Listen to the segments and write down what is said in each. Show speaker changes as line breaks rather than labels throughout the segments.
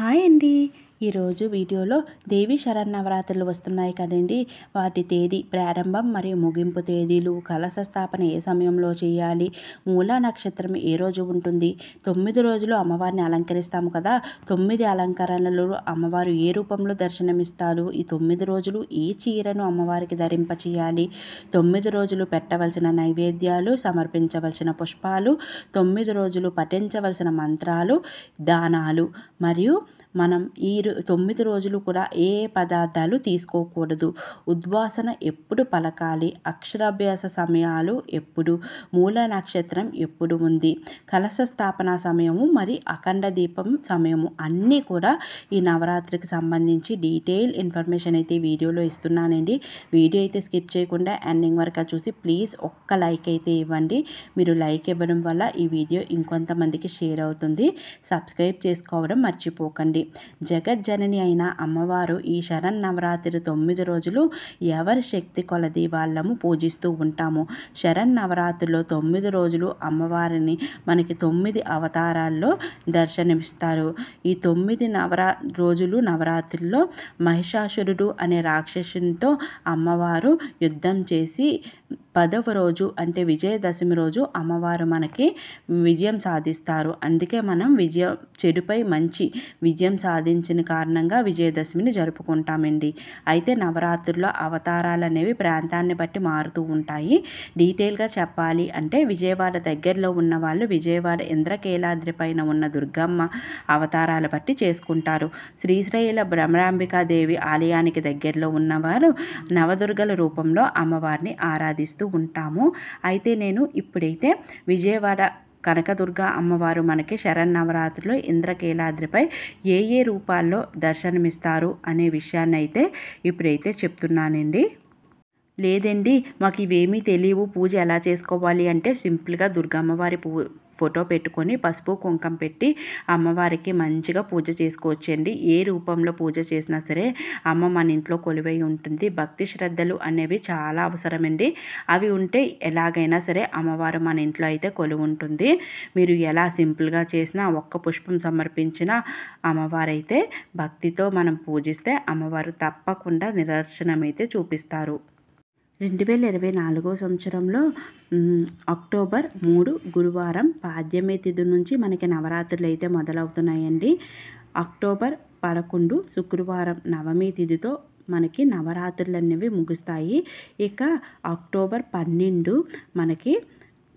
Hi అండి. ఈరోజు వీడియోలో దేవి శరన్నవరాత్రులు వస్తున్నాయి కదండి. వాటి తేదీ, ప్రారంభం మరియు ముగింపు తేదీలు, కలశ స్థాపన ఏ సమయంలో చేయాలి, మూలా నక్షత్రం ఏ రోజు ఉంటుంది, 9 రోజులు అమ్మవారిని అలంకరిస్తాము కదా, 9 అలంకరణలు అమ్మవారు ఏ రూపంలో దర్శనమిస్తారు, ఈ 9 రోజులు ఏ చీరను అమ్మవారికి ధరింపచేయాలి, 9 రోజులు పెట్టవలసిన నైవేద్యాలు, సమర్పించవలసిన పుష్పాలు, 9 రోజులు పఠించవలసిన మంత్రాలు, దానాలు మరియు మనం 9 రోజులు కూడా ఏ పదార్థాలు తీసుకోకూడదు, ఉద్వాసన ఎప్పుడు పలకాలి, అక్షరాభ్యాస సమయాలు ఎప్పుడు, మూల నక్షత్రం ఎప్పుడు ఉంది, కలశ స్థాపన సమయము మరి అఖండ దీపం సమయము అన్నీ కూడా ఈ నవరాత్రికి సంబంధించి డీటెయిల్ ఇన్ఫర్మేషన్ అయితే వీడియోలో ఇస్తున్నానండి. వీడియో అయితే స్కిప్ చేయకుండా ఎండింగ్ వరకు చూసి ప్లీజ్ ఒక్క లైక్ అయితే ఇవ్వండి. మీరు లైక్ ఇవ్వడం వల్ల ఈ వీడియో ఇంకొంతమందికి షేర్ అవుతుంది. సబ్స్క్రైబ్ చేసుకోవడం మర్చిపోకండి. జగజ్జనని అయిన అమ్మవారు ఈ శరన్నవరాత్రి 9 రోజులు ఎవరి శక్తి కొలది వాళ్ళము పూజిస్తూ ఉంటాము. శరన్నవరాత్రిలో 9 రోజులు అమ్మవారిని మనకి 9 అవతారాల్లో దర్శనమిస్తారు. ఈ 9 రోజులు నవరాత్రుల్లో మహిషాసురుడు అనే రాక్షసునితో అమ్మవారు యుద్ధం చేసి 10వ రోజు అంటే విజయదశమి రోజు అమ్మవారు మనకి విజయం సాధిస్తారు. అందుకే మనం చెడుపై మంచి విజయం సాధించిన కారణంగా విజయదశమిని జరుపుకుంటామండి. అయితే నవరాత్రుల్లో అవతారాలు అనేవి ప్రాంతాన్ని బట్టి మారుతూ ఉంటాయి. డీటెయిల్గా చెప్పాలి అంటే విజయవాడ దగ్గరలో ఉన్న వాళ్ళు విజయవాడ ఇంద్రకీలాద్రి పైన ఉన్న దుర్గమ్మ అవతారాల బట్టి చేసుకుంటారు. శ్రీశైల భ్రమరాంబికాదేవి ఆలయానికి దగ్గరలో ఉన్నవారు నవదుర్గల రూపంలో అమ్మవారిని ఆరాధిస్తూ ఉంటాము. అయితే నేను ఇప్పుడైతే విజయవాడ కనకదుర్గ అమ్మవారు మనకి శరన్నవరాత్రిలో ఇంద్రకీలాద్రిపై ఏ రూపాల్లో దర్శనమిస్తారు అనే విషయాన్ని అయితే ఇప్పుడైతే చెప్తున్నానండి. లేదండి మాకు ఇవేమీ తెలియవు, పూజ ఎలా చేసుకోవాలి అంటే సింపుల్గా దుర్గమ్మవారి ఫోటో పెట్టుకొని పసుపు కుంకం పెట్టి అమ్మవారికి మంచిగా పూజ చేసుకోవచ్చండి. ఏ రూపంలో పూజ చేసినా సరే అమ్మ మన ఇంట్లో కొలువై ఉంటుంది. భక్తి శ్రద్ధలు అనేవి చాలా అవసరమండి. అవి ఉంటే ఎలాగైనా సరే అమ్మవారు మన ఇంట్లో అయితే కొలువు ఉంటుంది. మీరు ఎలా సింపుల్గా చేసినా ఒక్క పుష్పం సమర్పించిన అమ్మవారైతే భక్తితో మనం పూజిస్తే అమ్మవారు తప్పకుండా నిదర్శనం అయితే చూపిస్తారు. 2024 సంవత్సరంలో అక్టోబర్ 3 గురువారం పాడ్యమి తిథి నుంచి మనకి నవరాత్రులు అయితే మొదలవుతున్నాయండి. అక్టోబర్ 11 శుక్రవారం నవమి తిథితో మనకి నవరాత్రులు అనేవి ముగుస్తాయి. ఇక అక్టోబర్ 12 మనకి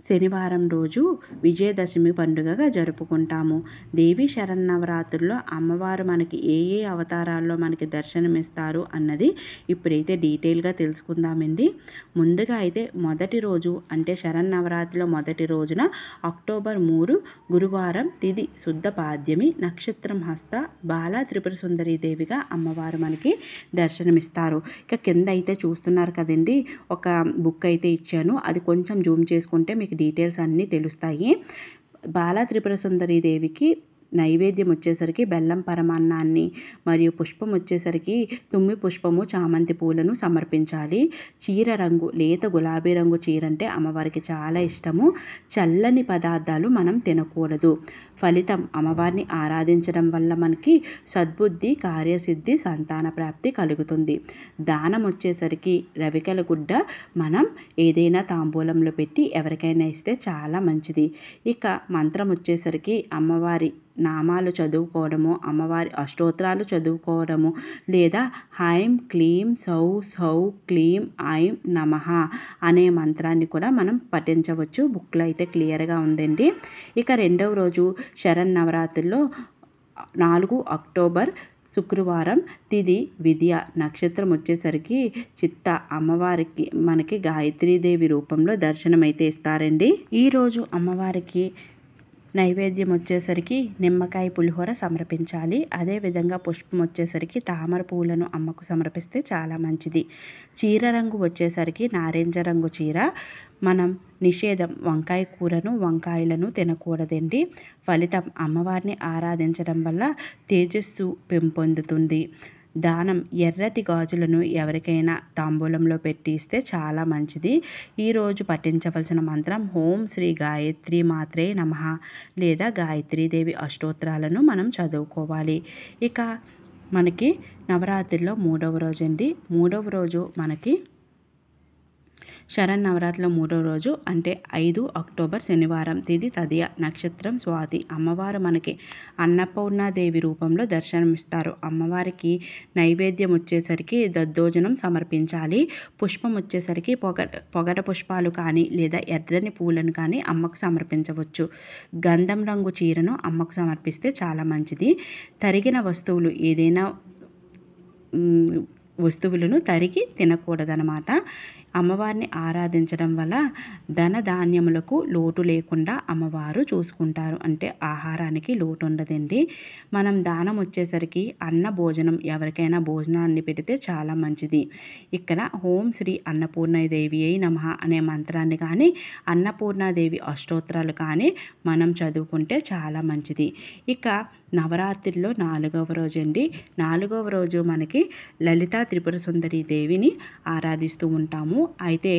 శనివారం రోజు విజయదశమి పండుగగా జరుపుకుంటాము. దేవి శరన్నవరాత్రుల్లో అమ్మవారు మనకి ఏ అవతారాల్లో మనకి దర్శనమిస్తారు అన్నది ఇప్పుడైతే డీటెయిల్గా తెలుసుకుందామండి. ముందుగా అయితే మొదటి రోజు అంటే శరన్నవరాత్రిలో మొదటి రోజున అక్టోబర్ 3 గురువారం తిథి శుద్ధ పాడ్యమి, నక్షత్రం హస్త, బాలా త్రిపుర సుందరి దేవిగా అమ్మవారు మనకి దర్శనమిస్తారు. ఇక కింద అయితే చూస్తున్నారు కదండి, ఒక బుక్ అయితే ఇచ్చాను, అది కొంచెం జూమ్ చేసుకుంటే మీకు డీటెయిల్స్ అన్నీ తెలుస్తాయి. బాలా త్రిపుర సుందరి దేవికి నైవేద్యం వచ్చేసరికి బెల్లం పరమాన్నాన్ని మరియు పుష్పం వచ్చేసరికి తుమ్మి పుష్పము, చామంతి పూలను సమర్పించాలి. చీర రంగు లేత గులాబీ రంగు చీర అంటే అమ్మవారికి చాలా ఇష్టము. చల్లని పదార్థాలు మనం తినకూడదు. ఫలితం అమ్మవారిని ఆరాధించడం వల్ల మనకి సద్బుద్ధి, కార్యసిద్ధి, సంతాన ప్రాప్తి కలుగుతుంది. దానం వచ్చేసరికి రవికల గుడ్డ మనం ఏదైనా తాంబూలంలో పెట్టి ఎవరికైనా ఇస్తే చాలా మంచిది. ఇక మంత్రం వచ్చేసరికి అమ్మవారి నామాలు చదువుకోవడము, అమ్మవారి అష్టోత్తరాలు చదువుకోవడము, లేదా హైం క్లీం సౌ సౌ క్లీం ఐం నమః అనే మంత్రాన్ని కూడా మనం పఠించవచ్చు. బుక్లో అయితే క్లియర్గా ఉందండి. ఇక రెండవ రోజు శరన్నవరాత్రుల్లో 4 అక్టోబర్ శుక్రవారం తిథి విద్య, నక్షత్రం వచ్చేసరికి చిత్త, అమ్మవారికి మనకి గాయత్రీదేవి రూపంలో దర్శనమైతే ఇస్తారండి. ఈరోజు అమ్మవారికి నైవేద్యం వచ్చేసరికి నిమ్మకాయ పులిహోర సమర్పించాలి. అదేవిధంగా పుష్పం వచ్చేసరికి తామర పువ్వులను అమ్మకు సమర్పిస్తే చాలా మంచిది. చీర రంగు వచ్చేసరికి నారింజ రంగు చీర. మనం నిషేధం వంకాయ కూరను, వంకాయలను తినకూడదండి. ఫలితం అమ్మవారిని ఆరాధించడం వల్ల తేజస్సు పెంపొందుతుంది. దానం ఎర్రటి గాజులను ఎవరికైనా తాంబూలంలో పెట్టి ఇస్తే చాలా మంచిది. ఈరోజు పఠించవలసిన మంత్రం ఓం శ్రీ గాయత్రి మాత్రే నమః లేదా గాయత్రీదేవి అష్టోత్తరాలను మనం చదువుకోవాలి. ఇక మనకి నవరాత్రిలో మూడవ రోజు అండి. మూడవ రోజు మనకి శరన్నవరాత్రిలో మూడో రోజు అంటే 5 అక్టోబర్ శనివారం, తిథి తదియ, నక్షత్రం స్వాతి. అమ్మవారు మనకి అన్నపూర్ణాదేవి రూపంలో దర్శనమిస్తారు. అమ్మవారికి నైవేద్యం వచ్చేసరికి దద్దోజనం సమర్పించాలి. పుష్పం వచ్చేసరికి పొగడ పుష్పాలు కానీ లేదా ఎర్రని పూలను కానీ అమ్మకు సమర్పించవచ్చు. గంధం రంగు చీరను అమ్మకు సమర్పిస్తే చాలా మంచిది. తరిగిన వస్తువులు ఏదైనా వస్తువులను తరిగి తినకూడదనమాట. అమ్మవారిని ఆరాధించడం వల్ల ధన ధాన్యములకు లోటు లేకుండా అమ్మవారు చూసుకుంటారు. అంటే ఆహారానికి లోటు ఉండదండి. మనం దానం వచ్చేసరికి అన్న భోజనం ఎవరికైనా భోజనాన్ని పెడితే చాలా మంచిది. ఇక్కడ ఓం శ్రీ అన్నపూర్ణాదేవి అయి నమః అనే మంత్రాన్ని కానీ అన్నపూర్ణాదేవి అష్టోత్తరాలు కానీ మనం చదువుకుంటే చాలా మంచిది. ఇక నవరాత్రిలో 4వ రోజు అండి. 4వ రోజు మనకి లలితా త్రిపుర సుందరి దేవిని ఆరాధిస్తూ ఉంటాము. అయితే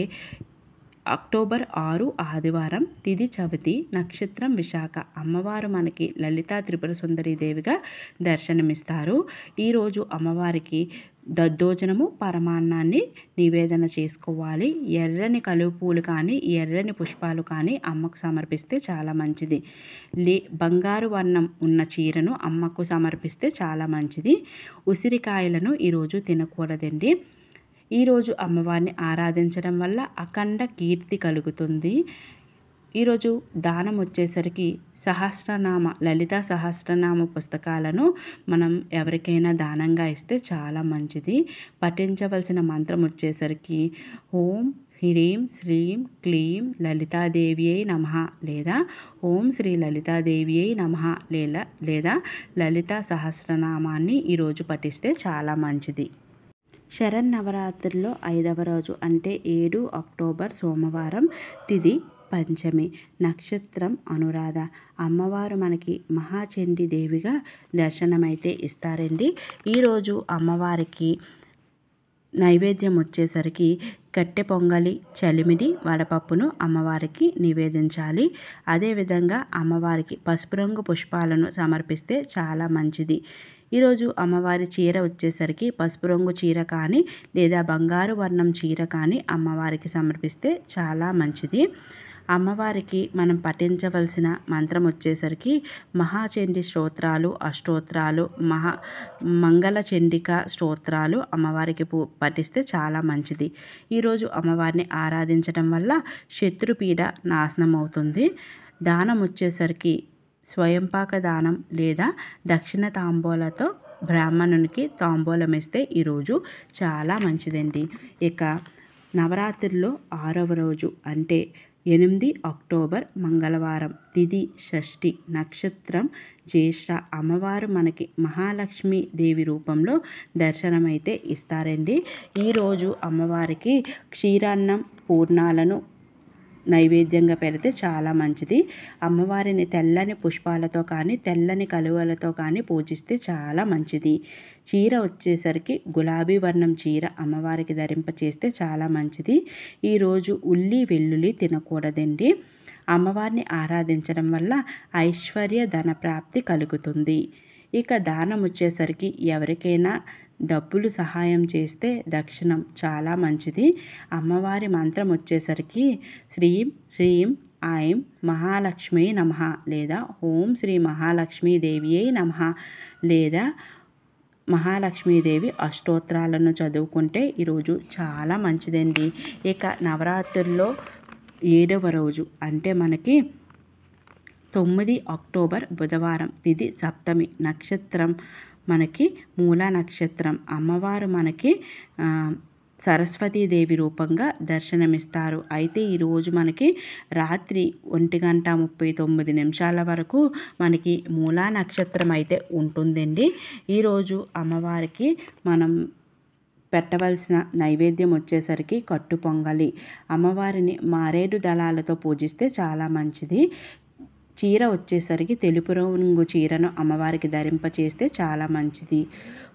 అక్టోబర్ 6 ఆదివారం, తిథి చవితి, నక్షత్రం విశాఖ. అమ్మవారు మనకి లలితా త్రిపుర సుందరి దేవిగా దర్శనమిస్తారు. ఈరోజు అమ్మవారికి దద్దోజనము పరమాన్నాన్ని నివేదన చేసుకోవాలి. ఎర్రని కలువ పూలు కానీ ఎర్రని పుష్పాలు కానీ అమ్మకు సమర్పిస్తే చాలా మంచిది. బంగారు వర్ణం ఉన్న చీరను అమ్మకు సమర్పిస్తే చాలా మంచిది. ఉసిరికాయలను ఈరోజు తినకూడదండి. ఈరోజు అమ్మవారిని ఆరాధించడం వల్ల అఖండ కీర్తి కలుగుతుంది. ఈరోజు దానం వచ్చేసరికి లలితా సహస్రనామ పుస్తకాలను మనం ఎవరికైనా దానంగా ఇస్తే చాలా మంచిది. పఠించవలసిన మంత్రం వచ్చేసరికి ఓం హ్రీం శ్రీం క్లీం లలితాదేవి అయి నమః లేదా ఓం శ్రీ లలితాదేవి అయి నమః లేదా లలితా సహస్రనామాన్ని ఈరోజు పఠిస్తే చాలా మంచిది. శరన్నవరాత్రిలో 5వ రోజు అంటే 7 అక్టోబర్ సోమవారం, తిథి పంచమి, నక్షత్రం అనురాధ. అమ్మవారు మనకి మహాచండీ దేవిగా దర్శనమైతే ఇస్తారండి. ఈరోజు అమ్మవారికి నైవేద్యం వచ్చేసరికి కట్టె పొంగలి, చలిమిడి, వడపప్పును అమ్మవారికి నివేదించాలి. అదేవిధంగా అమ్మవారికి పసుపు రంగు పుష్పాలను సమర్పిస్తే చాలా మంచిది. ఈరోజు అమ్మవారి చీర వచ్చేసరికి పసుపు రంగు చీర కానీ లేదా బంగారు వర్ణం చీర కానీ అమ్మవారికి సమర్పిస్తే చాలా మంచిది. అమ్మవారికి మనం పఠించవలసిన మంత్రం వచ్చేసరికి మహాచండీ స్తోత్రాలు, అష్టోత్తరాలు, మంగళ చండిక స్తోత్రాలు అమ్మవారికి పఠిస్తే చాలా మంచిది. ఈరోజు అమ్మవారిని ఆరాధించడం వల్ల శత్రుపీడ నాశనం అవుతుంది. దానం వచ్చేసరికి స్వయంపాక దానం లేదా దక్షిణ తాంబూలతో బ్రాహ్మణునికి తాంబూలం ఇస్తే ఈరోజు చాలా మంచిదండి. ఇక నవరాత్రుల్లో 6వ రోజు అంటే 8 అక్టోబర్ మంగళవారం, తిథి షష్ఠి, నక్షత్రం జ్యేష్ఠ. అమ్మవారు మనకి మహాలక్ష్మి దేవి రూపంలో దర్శనమైతే ఇస్తారండి. ఈరోజు అమ్మవారికి క్షీరాన్నం పూర్ణాలను నైవేద్యంగా పెడితే చాలా మంచిది. అమ్మవారిని తెల్లని పుష్పాలతో కానీ తెల్లని కలువలతో కానీ పూజిస్తే చాలా మంచిది. చీర వచ్చేసరికి గులాబీ వర్ణం చీర అమ్మవారికి ధరింపచేస్తే చాలా మంచిది. ఈరోజు ఉల్లి వెల్లుల్లి తినకూడదండి. అమ్మవారిని ఆరాధించడం వల్ల ఐశ్వర్య ధన ప్రాప్తి కలుగుతుంది. ఇక దానం వచ్చేసరికి ఎవరికైనా డబ్బులు సహాయం చేస్తే దక్షిణం చాలా మంచిది. అమ్మవారి మంత్రం వచ్చేసరికి శ్రీం హ్రీం ఐం మహాలక్ష్మి నమః లేదా ఓం శ్రీ మహాలక్ష్మీదేవి అయి నమః లేదా మహాలక్ష్మీదేవి అష్టోత్తరాలను చదువుకుంటే ఈరోజు చాలా మంచిదండి. ఇక నవరాత్రుల్లో 7వ రోజు అంటే మనకి 9 అక్టోబర్ బుధవారం, తిథి సప్తమి, నక్షత్రం మనకి మూలా నక్షత్రం. అమ్మవారు మనకి సరస్వతీదేవి రూపంగా దర్శనమిస్తారు. అయితే ఈరోజు మనకి రాత్రి 1:39 వరకు మనకి మూలా నక్షత్రం అయితే ఉంటుందండి. ఈరోజు అమ్మవారికి మనం పెట్టవలసిన నైవేద్యం వచ్చేసరికి కట్టు పొంగలి. అమ్మవారిని మారేడు దళాలతో పూజిస్తే చాలా మంచిది. చీర వచ్చేసరికి తెలుపు రంగు చీరను అమ్మవారికి ధరింపచేస్తే చాలా మంచిది.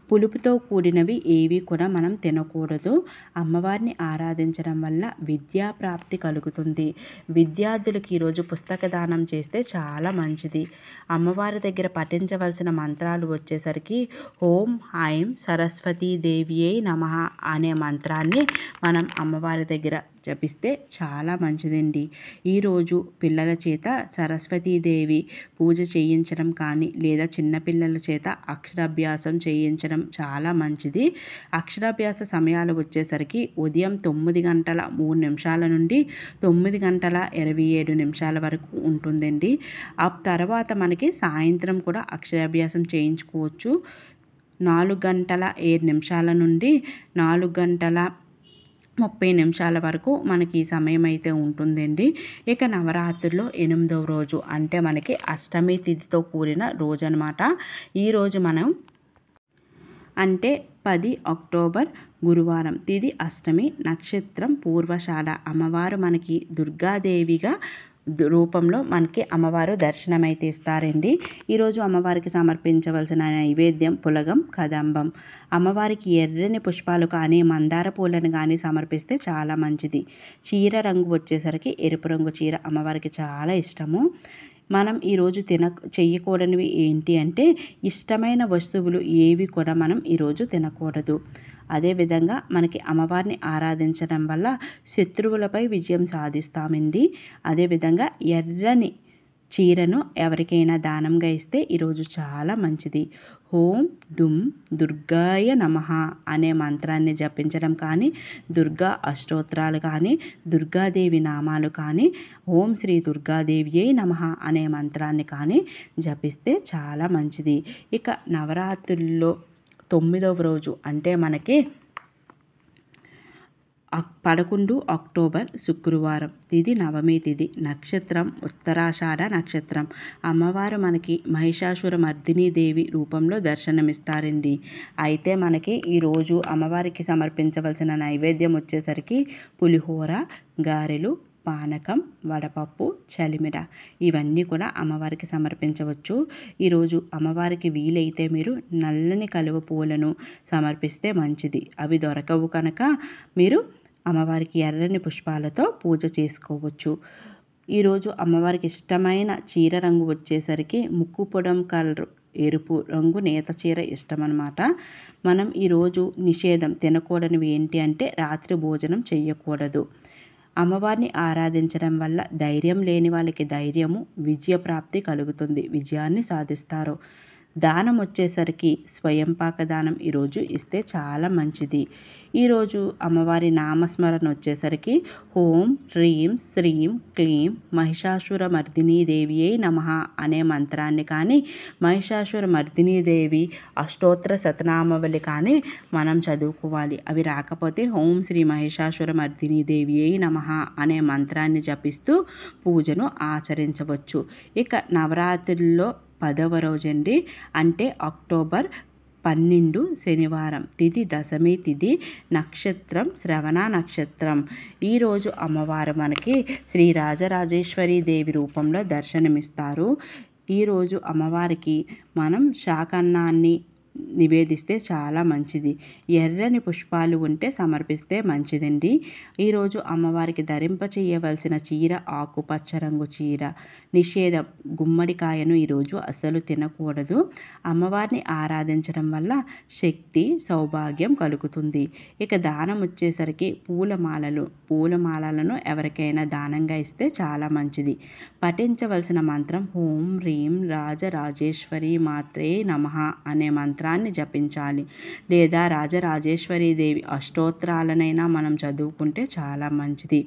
పులుపుతో కూడినవి ఏవి కూడా మనం తినకూడదు. అమ్మవారిని ఆరాధించడం వల్ల విద్యా ప్రాప్తి కలుగుతుంది. విద్యార్థులకు ఈరోజు పుస్తక దానం చేస్తే చాలా మంచిది. అమ్మవారి దగ్గర పఠించవలసిన మంత్రాలు వచ్చేసరికి ఓం ఐం సరస్వతీ దేవియై నమః అనే మంత్రాన్ని మనం అమ్మవారి దగ్గర జపిస్తే చాలా మంచిదండి. ఈరోజు పిల్లల చేత సరస్వతీదేవి పూజ చేయించడం కానీ లేదా చిన్నపిల్లల చేత అక్షరాభ్యాసం చేయించడం చాలా మంచిది. అక్షరాభ్యాస సమయాలు వచ్చేసరికి ఉదయం 9:03 నుండి 9:27 వరకు ఉంటుందండి. ఆ తర్వాత మనకి సాయంత్రం కూడా అక్షరాభ్యాసం చేయించుకోవచ్చు. 4:07 నుండి 4:30 వరకు మనకి ఈ సమయం అయితే ఉంటుందండి. ఇక నవరాత్రుల్లో 8వ రోజు అంటే మనకి అష్టమి తిథితో కూడిన రోజు అనమాట. ఈరోజు మనం అంటే 10 అక్టోబర్ గురువారం, తిథి అష్టమి, నక్షత్రం పూర్వషాఢ. అమ్మవారు మనకి దుర్గాదేవిగా రూపంలో మనకి అమ్మవారు దర్శనమైతే ఇస్తారండి. ఈరోజు అమ్మవారికి సమర్పించవలసిన నైవేద్యం పులగం, కదంబం. అమ్మవారికి ఎర్రని పుష్పాలు కానీ మందార పూలను కానీ సమర్పిస్తే చాలా మంచిది. చీర రంగు వచ్చేసరికి ఎరుపు రంగు చీర అమ్మవారికి చాలా ఇష్టము. మనం ఈరోజు చెయ్యకూడనివి ఏంటి అంటే ఇష్టమైన వస్తువులు ఏవి కూడా మనం ఈరోజు తినకూడదు. అదేవిధంగా మనకి అమ్మవారిని ఆరాధించడం వల్ల శత్రువులపై విజయం సాధిస్తామండి. అదేవిధంగా ఎర్రని చీరను ఎవరికైనా దానంగా ఇస్తే ఈరోజు చాలా మంచిది. ఓం డుం దుర్గాయ నమః అనే మంత్రాన్ని జపించడం కానీ, దుర్గా అష్టోత్తరాలు కానీ, దుర్గాదేవి నామాలు కానీ, ఓం శ్రీ దుర్గాదేవియే నమః అనే మంత్రాన్ని కానీ జపిస్తే చాలా మంచిది. ఇక నవరాత్రుల్లో 9వ రోజు అంటే మనకి 11 అక్టోబర్ శుక్రవారం, తిథి నవమి తిథి, నక్షత్రం ఉత్తరాషాఢ నక్షత్రం. అమ్మవారు మనకి మహిషాసురమర్దినీ దేవి రూపంలో దర్శనమిస్తారండి. అయితే మనకి ఈరోజు అమ్మవారికి సమర్పించవలసిన నైవేద్యం వచ్చేసరికి పులిహోర, గారెలు, పానకం, వడపప్పు, చలిమిడ ఇవన్నీ కూడా అమ్మవారికి సమర్పించవచ్చు. ఈరోజు అమ్మవారికి వీలైతే మీరు నల్లని కలువ పూలను సమర్పిస్తే మంచిది. అవి దొరకవు కనుక మీరు అమ్మవారికి ఎర్రని పుష్పాలతో పూజ చేసుకోవచ్చు. ఈరోజు అమ్మవారికి ఇష్టమైన చీర రంగు వచ్చేసరికి ముక్కు పొడం కలర్ ఎరుపు రంగు నేత చీర ఇష్టం అన్నమాట. మనం ఈరోజు నిషేధం తినకూడనివి ఏంటి అంటే రాత్రి భోజనం చేయకూడదు. అమ్మవారిని ఆరాధించడం వల్ల ధైర్యం లేని వాళ్ళకి ధైర్యము, విజయప్రాప్తి కలుగుతుంది. విజయాన్ని సాధిస్తారు. దానం వచ్చేసరికి స్వయంపాక దానం ఈరోజు ఇస్తే చాలా మంచిది. ఈరోజు అమ్మవారి నామస్మరణ వచ్చేసరికి ఓం హ్రీం శ్రీం క్లీం మహిషాసురమర్దినీ దేవియే నమః అనే మంత్రాన్ని కానీ, మహిషాసురమర్దినీ దేవి అష్టోత్తర శతనామావళి కానీ మనం చదువుకోవాలి. అవి రాకపోతే ఓం శ్రీ మహిషాసురమర్దినీ దేవియే నమః అనే మంత్రాన్ని జపిస్తూ పూజను ఆచరించవచ్చు. ఇక నవరాత్రుల్లో 10వ రోజండి అంటే అక్టోబర్ 12 శనివారం, తిథి దశమి తిథి, నక్షత్రం శ్రవణ నక్షత్రం. ఈరోజు అమ్మవారు మనకి శ్రీ రాజరాజేశ్వరి దేవి రూపంలో దర్శనమిస్తారు. ఈరోజు అమ్మవారికి మనం శాకన్నాన్ని నివేదిస్తే చాలా మంచిది. ఎర్రని పుష్పాలు ఉంటే సమర్పిస్తే మంచిదండి. ఈరోజు అమ్మవారికి ధరింప చేయవలసిన చీర ఆకుపచ్చ రంగు చీర. నిషేధం గుమ్మడికాయను ఈరోజు అస్సలు తినకూడదు. అమ్మవారిని ఆరాధించడం వల్ల శక్తి, సౌభాగ్యం కలుగుతుంది. ఇక దానం వచ్చేసరికి పూలమాలలను ఎవరికైనా దానంగా ఇస్తే చాలా మంచిది. పఠించవలసిన మంత్రం ఓం హ్రీం రాజరాజేశ్వరి మాత్రే నమః అనే మంత్రాన్ని జపించాలి. లేదా రాజరాజేశ్వరి దేవి అష్టోత్తరాలనైనా మనం చదువుకుంటే చాలా మంచిది.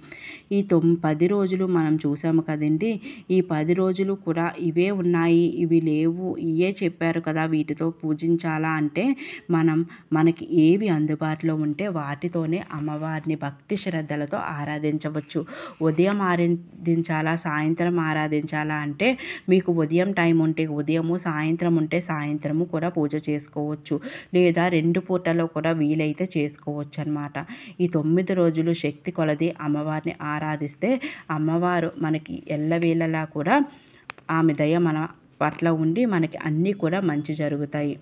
ఈ 10 రోజులు మనం చూసాము కదండి. ఈ 10 రోజులు కూడా ఇవే ఉన్నాయి, ఇవి లేవు, ఇవే చెప్పారు కదా, వీటితో పూజించాలా అంటే మనకి ఏవి అందుబాటులో ఉంటే వాటితోనే అమ్మవారిని భక్తి శ్రద్ధలతో ఆరాధించవచ్చు. ఉదయం ఆరాధించాలా, సాయంత్రం ఆరాధించాలా అంటే మీకు ఉదయం టైం ఉంటే ఉదయము, సాయంత్రం ఉంటే సాయంత్రము కూడా పూజ చేసుకోవచ్చు. లేదా 2 పూటలో కూడా వీలైతే చేసుకోవచ్చు అన్నమాట. ఈ 9 రోజులు శక్తి కొలది అమ్మవారిని ఆరాధిస్తే అమ్మవారు మనకి ఎల్లవేళలా కూడా ఆమె దయ మన పట్ల ఉండి మనకి అన్నీ కూడా మంచి జరుగుతాయి.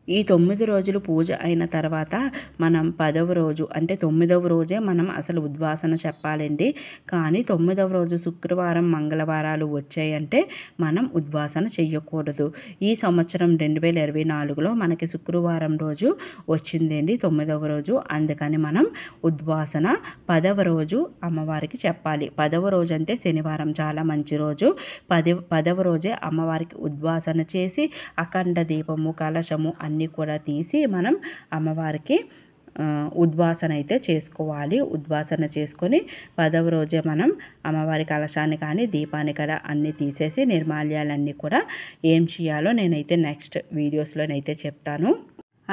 ఈ 9 రోజులు పూజ అయిన తర్వాత మనం 10వ రోజు అంటే 9వ రోజే మనం అసలు ఉద్వాసన చెప్పాలండి. కానీ 9వ రోజు శుక్రవారం, మంగళవారాలు వచ్చాయంటే మనం ఉద్వాసన చెయ్యకూడదు. ఈ సంవత్సరం 2024లో మనకి శుక్రవారం రోజు వచ్చిందండి 9వ రోజు. అందుకని మనం ఉద్వాసన 10వ రోజు అమ్మవారికి చెప్పాలి. 10వ రోజు అంటే శనివారం, చాలా మంచి రోజు. 10వ రోజే అమ్మవారికి ఉద్వాసన చేసి అఖండ దీపము, కలశము అన్నీ కూడా తీసి మనం అమ్మవారికి ఉద్వాసన అయితే చేసుకోవాలి. ఉద్వాసన చేసుకొని 10వ రోజే మనం అమ్మవారి కలశాన్ని కానీ దీపాన్ని కదా అన్నీ తీసేసి నిర్మాల్యాలన్నీ కూడా ఏం చేయాలో నేనైతే నెక్స్ట్ వీడియోస్లోనైతే చెప్తాను.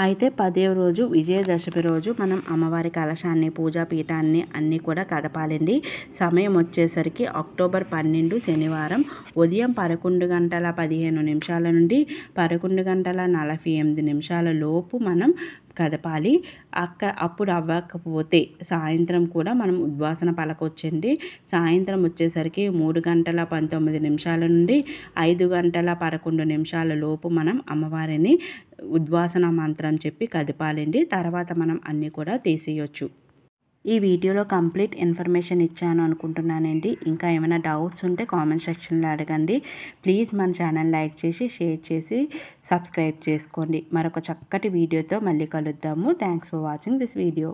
అయితే 10వ రోజు విజయదశమి రోజు మనం అమ్మవారి కలశాన్ని, పూజా పీఠాన్ని అన్నీ కూడా కదపాలండి. సమయం వచ్చేసరికి అక్టోబర్ 12 శనివారం ఉదయం 11:15 నుండి 11:48 లోపు మనం కదపాలి. అప్పుడు అవ్వకపోతే సాయంత్రం కూడా మనం ఉద్వాసన పలకొచ్చండి. సాయంత్రం వచ్చేసరికి 3:19 నుండి 5:11 లోపు మనం అమ్మవారిని ఉద్వాసన మంత్రం చెప్పి కదపాలండి. తర్వాత మనం అన్నీ కూడా తీసేయొచ్చు. ఈ వీడియోలో కంప్లీట్ ఇన్ఫర్మేషన్ ఇచ్చాను అనుకుంటున్నానండి. ఇంకా ఏమైనా డౌట్స్ ఉంటే కామెంట్ సెక్షన్లో అడగండి. ప్లీజ్ మన ఛానల్ లైక్ చేసి, షేర్ చేసి, సబ్స్క్రైబ్ చేసుకోండి. మరొక చక్కటి వీడియోతో మళ్ళీ కలుద్దాము. Thanks for watching this video.